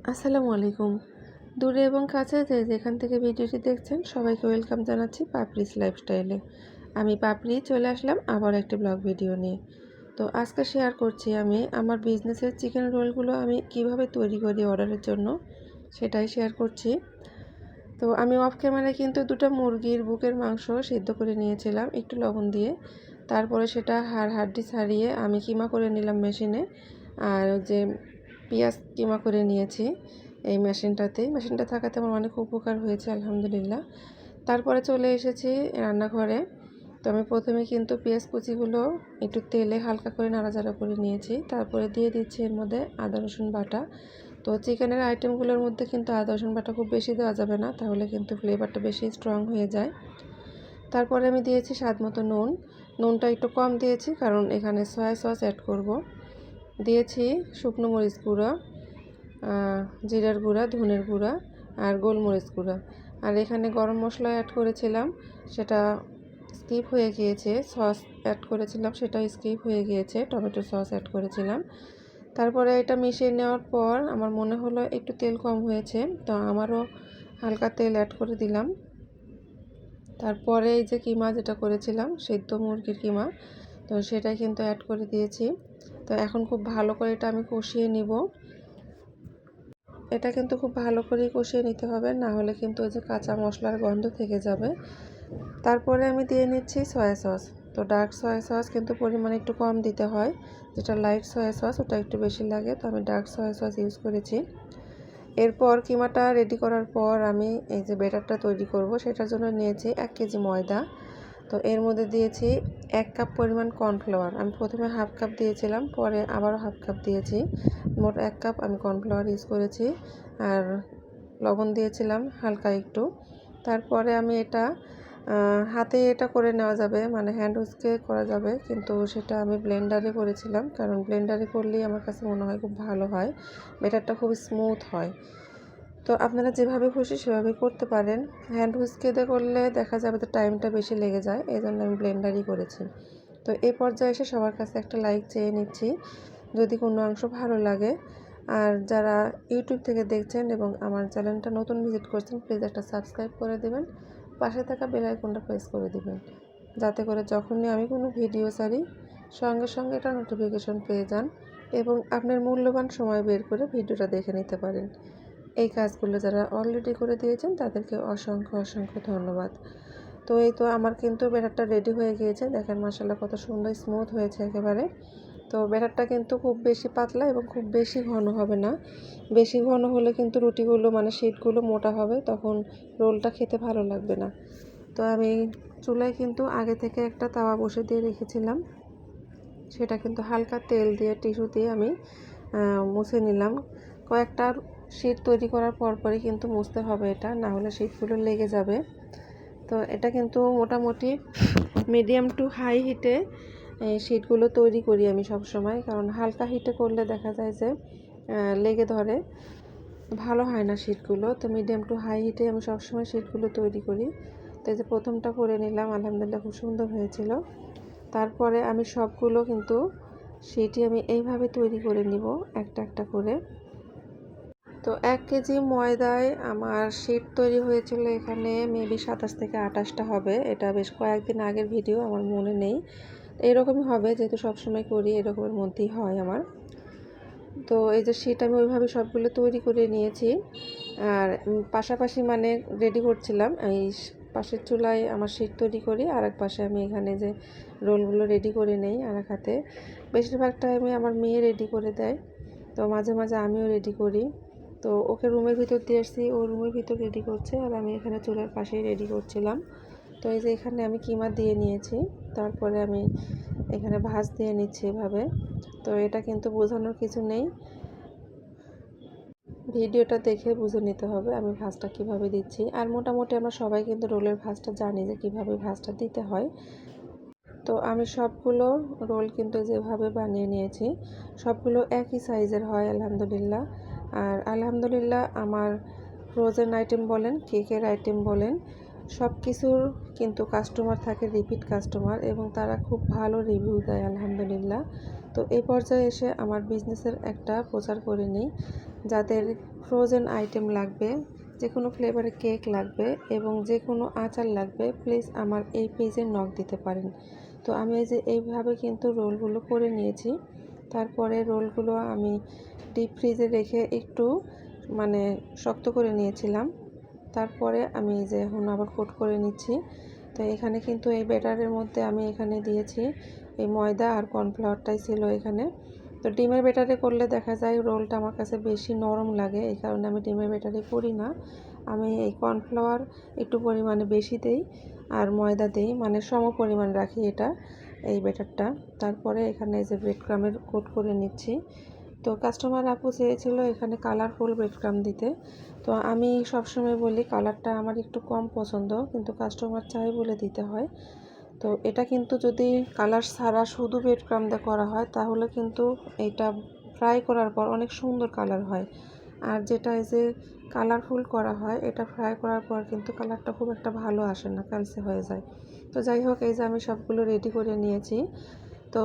আসসালামু আলাইকুম। দূরে এবং কাছে যে যেখান থেকে ভিডিওটি দেখছেন সবাইকে ওয়েলকাম জানাচ্ছি পাপড়িস লাইফস্টাইলে। আমি পাপড়ি চলে আসলাম আবার একটি ব্লগ ভিডিও নিয়ে। তো আজকে শেয়ার করছি আমি আমার বিজনেসের চিকেন রোলগুলো আমি কিভাবে তৈরি করি অর্ডারের জন্য, সেটাই শেয়ার করছি। তো আমি অফ ক্যামেরায় কিন্তু দুটো মুরগির বুকের মাংস সিদ্ধ করে নিয়েছিলাম একটু লবণ দিয়ে। তারপরে সেটা হাড্ডি ছাড়িয়ে আমি কিমা করে নিলাম মেশিনে। আর যে পেঁয়াজ কিমা করে নিয়েছি এই মেশিনটা থাকাতে আমার অনেক উপকার হয়েছে আলহামদুলিল্লাহ। তারপরে চলে এসেছি রান্নাঘরে। তো আমি প্রথমে কিন্তু পেঁয়াজ কুচিগুলো একটু তেলে হালকা করে নাড়াচাড়া করে নিয়েছি। তারপরে দিয়ে দিচ্ছি এর মধ্যে আদা রসুন বাটা। তো চিকেনের আইটেমগুলোর মধ্যে কিন্তু আদা রসুন বাটা খুব বেশি দেওয়া যাবে না, তাহলে কিন্তু ফ্লেভারটা বেশি স্ট্রং হয়ে যায়। তারপরে আমি দিয়েছি স্বাদ মতো নুনটা একটু কম দিয়েছি কারণ এখানে সয়া সস অ্যাড করব। দিয়েছি শুকনো মরিচ গুঁড়া, জিরার গুঁড়া, ধনের গুঁড়া আর গোলমরিচ গুঁড়া। আর এখানে গরম মশলা অ্যাড করেছিলাম, সেটা স্কিপ হয়ে গিয়েছে। সস অ্যাড করেছিলাম, সেটাও স্কিপ হয়ে গিয়েছে। টমেটো সস অ্যাড করেছিলাম। তারপরে এটা মিশিয়ে নেওয়ার পর আমার মনে হলো একটু তেল কম হয়েছে, তো আমারও হালকা তেল অ্যাড করে দিলাম। তারপরে এই যে কিমা যেটা করেছিলাম সেদ্ধ মুরগির কিমা, তো সেটা কিন্তু অ্যাড করে দিয়েছি। তো এখন খুব ভালো করে এটা আমি কষিয়ে নিব। এটা কিন্তু খুব ভালো করে কষিয়ে নিতে হবে, না হলে কিন্তু ওই যে কাঁচা মশলার গন্ধ থেকে যাবে। তারপরে আমি দিয়ে নিচ্ছি সয়া সস। তো ডার্ক সয়া সস কিন্তু পরিমাণে একটু কম দিতে হয়, যেটা লাইট সয়া সস ওটা একটু বেশি লাগে, তো আমি ডার্ক সয়া সস ইউজ করেছি। এরপর কিমাটা রেডি করার পর আমি এই যে ব্যাটারটা তৈরি করব সেটার জন্য নিয়েছি 1 কেজি ময়দা। তো এর মধ্যে দিয়েছি 1 কাপ পরিমাণ কর্নফ্লাওয়ার। আমি প্রথমে হাফ কাপ দিয়েছিলাম, পরে আবারও হাফ কাপ দিয়েছি। মোট 1 কাপ আমি কর্নফ্লাওয়ার ইউজ করেছি। আর লবণ দিয়েছিলাম হালকা একটু। তারপরে আমি এটা হাতে এটা করে নেওয়া যাবে, মানে হ্যান্ড হুইস্কে করা যাবে, কিন্তু সেটা আমি ব্লেন্ডারে করেছিলাম, কারণ ব্লেন্ডারে করলেই আমার কাছে মনে হয় খুব ভালো হয়, ব্যাটারটা খুব স্মুথ হয়। তো আপনারা যেভাবে খুশি সেভাবে করতে পারেন। হ্যান্ড হুইস্কেতে করলে দেখা যাবে তো টাইমটা বেশি লেগে যায়, এই জন্য আমি ব্লেন্ডারই করেছি। তো এই পর্যায়ে এসে সবার কাছে একটা লাইক চেয়ে নিচ্ছি যদি কোনো অংশ ভালো লাগে। আর যারা ইউটিউব থেকে দেখছেন এবং আমার চ্যানেলটা নতুন ভিজিট করছেন, প্লিজ একটা সাবস্ক্রাইব করে দেবেন, পাশে থাকা বেল আইকনটা প্রেস করে দিবেন, যাতে করে যখনই আমি কোনো ভিডিও ছাড়ি সঙ্গে সঙ্গে এটা নোটিফিকেশন পেয়ে যান এবং আপনার মূল্যবান সময় বের করে ভিডিওটা দেখে নিতে পারেন। এই কাজগুলো যারা অলরেডি করে দিয়েছেন তাদেরকে অসংখ্য অসংখ্য ধন্যবাদ। তো এই তো আমার কিন্তু ব্যাটারটা রেডি হয়ে গিয়েছে, দেখেন মাশাআল্লাহ কত সুন্দর স্মুথ হয়েছে একেবারে। তো ব্যাটারটা কিন্তু খুব বেশি পাতলা এবং খুব বেশি ঘন হবে না। বেশি ঘন হলে কিন্তু রুটিগুলো মানে শিটগুলো মোটা হবে, তখন রোলটা খেতে ভালো লাগবে না। তো আমি চুলায় কিন্তু আগে থেকে একটা তাওয়া বসে দিয়ে রেখেছিলাম, সেটা কিন্তু হালকা তেল দিয়ে টিস্যু দিয়ে আমি মুছে নিলাম। কয়েকটা শিট তৈরি করার পরপরই কিন্তু মুছতে হবে এটা, না হলে শিটগুলো লেগে যাবে। তো এটা কিন্তু মোটামুটি মিডিয়াম টু হাই হিটে এই শিটগুলো তৈরি করি আমি সব সময়, কারণ হালকা হিটে করলে দেখা যায় যে লেগে ধরে, ভালো হয় না শিটগুলো। তো মিডিয়াম টু হাই হিটে আমি সবসময় শিটগুলো তৈরি করি। তো এই যে প্রথমটা করে নিলাম, আলহামদুলিল্লাহ খুব সুন্দর হয়েছিল। তারপরে আমি সবগুলো কিন্তু শিটই আমি এইভাবে তৈরি করে নিব একটা একটা করে। তো 1 কেজি ময়দায় আমার শিট তৈরি হয়েছিল এখানে মেবি 27 থেকে 28টা হবে। এটা বেশ কয়েকদিন আগের ভিডিও, আমার মনে নেই। এরকমই হবে, যেহেতু সবসময় করি এরকমের মধ্যেই হয় আমার। তো এই যে শিট আমি ওইভাবে সবগুলো তৈরি করে নিয়েছি। আর পাশাপাশি মানে রেডি করছিলাম, এই পাশের চুলায় আমার শিট তৈরি করি, আর এক পাশে আমি এখানে যে রোলগুলো রেডি করে নেই আর এক হাতে। বেশিরভাগ টাইমে আমার মেয়ে রেডি করে দেয়, তো মাঝে মাঝে আমিও রেডি করি। তো ওকে রুমের ভিতর দিয়ে আসছি, ও রুমের ভিতর রেডি করছে আর আমি এখানে চুলার পাশেই রেডি করছিলাম। তো এই যে এখানে আমি কিমা দিয়ে নিয়েছি, তারপরে আমি এখানে ভাঁজ দিয়ে নিচ্ছি এভাবে। তো এটা কিন্তু বোঝানোর কিছু নেই, ভিডিওটা দেখে বুঝে নিতে হবে আমি ভাঁজটা কিভাবে দিচ্ছি। আর মোটামুটি আমরা সবাই কিন্তু রোলের ভাঁজটা জানি যে কিভাবে ভাঁজটা দিতে হয়। তো আমি সবগুলো রোল কিন্তু যেভাবে বানিয়ে নিয়েছি, সবগুলো একই সাইজের হয় আলহামদুলিল্লাহ। আর আলহামদুলিল্লাহ আমার ফ্রোজেন আইটেম বলেন, কেকের আইটেম বলেন, সব কিছুর কিন্তু কাস্টমার থাকে, রিপিট কাস্টমার, এবং তারা খুব ভালো রিভিউ দেয় আলহামদুলিল্লাহ। তো এই পর্যায়ে এসে আমার বিজনেসের একটা প্রচার করে নিই। যাদের ফ্রোজেন আইটেম লাগবে, যে কোনো ফ্লেভারের কেক লাগবে এবং যে কোনো আচার লাগবে, প্লিজ আমার এই পেজে নক দিতে পারেন। তো আমি এই যে এইভাবে কিন্তু রোলগুলো করে নিয়েছি। তারপরে রোলগুলো আমি ডিপ ফ্রিজে রেখে একটু মানে শক্ত করে নিয়েছিলাম। তারপরে আমি এই যে এখন আবার কোট করে নিচ্ছি। তো এখানে কিন্তু এই ব্যাটারের মধ্যে আমি এখানে দিয়েছি এই ময়দা আর কর্নফ্লাওয়ারটাই ছিল এখানে। তো ডিমের ব্যাটারে করলে দেখা যায় রোলটা আমার কাছে বেশি নরম লাগে, এই কারণে আমি ডিমের ব্যাটারে করি না। আমি এই কর্নফ্লাওয়ার একটু পরিমাণে বেশি দেই আর ময়দা দেই, মানে সম পরিমাণ রাখি এটা এই ব্যাটারটা। তারপরে এখানে এই যে ব্রেড ক্রামের কোট করে নিচ্ছি। তো কাস্টমার আপু চেয়েছিল এখানে কালারফুল ব্রেড ক্রাম দিতে। তো আমি সবসময় বলি কালারটা আমার একটু কম পছন্দ, কিন্তু কাস্টমার চাই বলে দিতে হয়। তো এটা কিন্তু যদি কালার ছাড়া শুধু ব্রেড ক্রাম দিয়ে করা হয় তাহলে কিন্তু এটা ফ্রাই করার পর অনেক সুন্দর কালার হয়। আর যেটা এই যে কালারফুল করা হয় এটা ফ্রাই করার পর কিন্তু কালারটা খুব একটা ভালো আসে না, কালচে হয়ে যায়। তো যাই হোক, এই যে আমি সবগুলো রেডি করে নিয়েছি। তো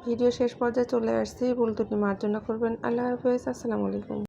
ভিডিও শেষ পর্যায়ে চলে আসছি, ভুল ত্রুটি মার্জনা করবেন। আল্লাহ হাফেজ, আসসালামু আলাইকুম।